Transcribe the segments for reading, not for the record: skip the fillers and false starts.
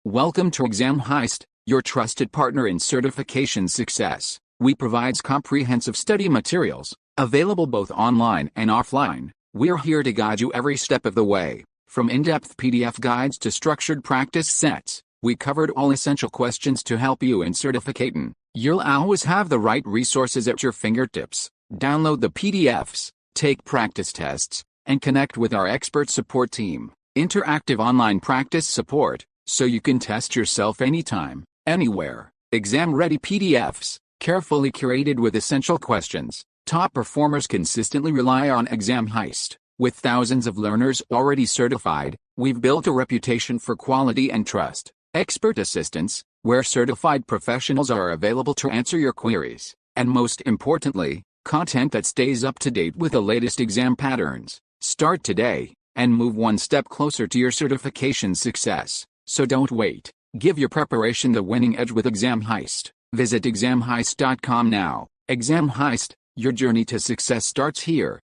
Welcome to Exam Heist, your trusted partner in certification success. We provide comprehensive study materials, available both online and offline. We're here to guide you every step of the way. From in-depth PDF guides to structured practice sets, we covered all essential questions to help you in certificating. You'll always have the right resources at your fingertips. Download the PDFs, take practice tests, and connect with our expert support team. Interactive online practice support, so you can test yourself anytime, anywhere. Exam-ready PDFs, carefully curated with essential questions. Top performers consistently rely on Exam Heist. With thousands of learners already certified, we've built a reputation for quality and trust. Expert assistance, where certified professionals are available to answer your queries. And most importantly, content that stays up to date with the latest exam patterns. Start today, and move one step closer to your certification success. So don't wait. Give your preparation the winning edge with Exam Heist. Visit examheist.com now. Exam Heist, your journey to success starts here.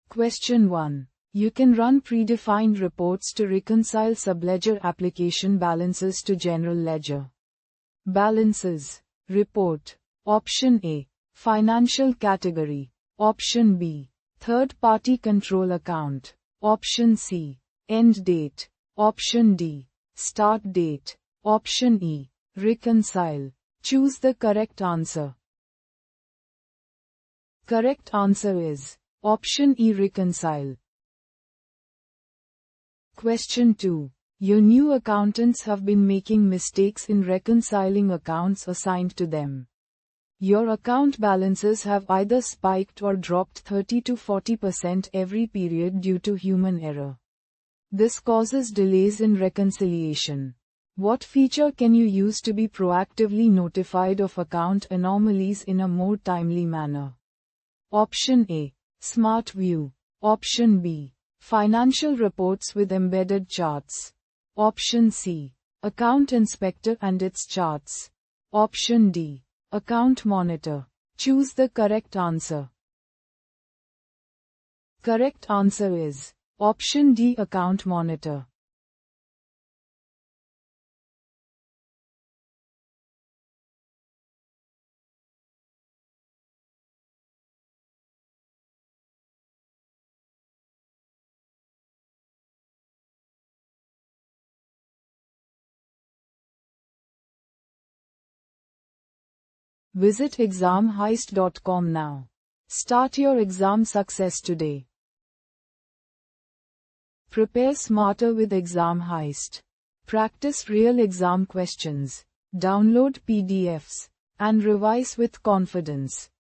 Question 1. You can run predefined reports to reconcile subledger application balances to general ledger. Balances. Report. Option A. Financial category. Option B. Third-party control account. Option C. End date. Option D. Start date. Option E. Reconcile. Choose the correct answer. Correct answer is Option E. Reconcile. Question 2. Your new accountants have been making mistakes in reconciling accounts assigned to them. Your account balances have either spiked or dropped 30 to 40% every period due to human error. This causes delays in reconciliation. What feature can you use to be proactively notified of account anomalies in a more timely manner? Option A. Smart View. Option B. Financial reports with embedded charts. Option C. Account Inspector and its charts. Option D. Account Monitor. Choose the correct answer. Correct answer is Option D. Account Monitor. Visit examheist.com now. Start your exam success today. Prepare smarter with Exam Heist. Practice real exam questions. Download PDFs. And revise with confidence.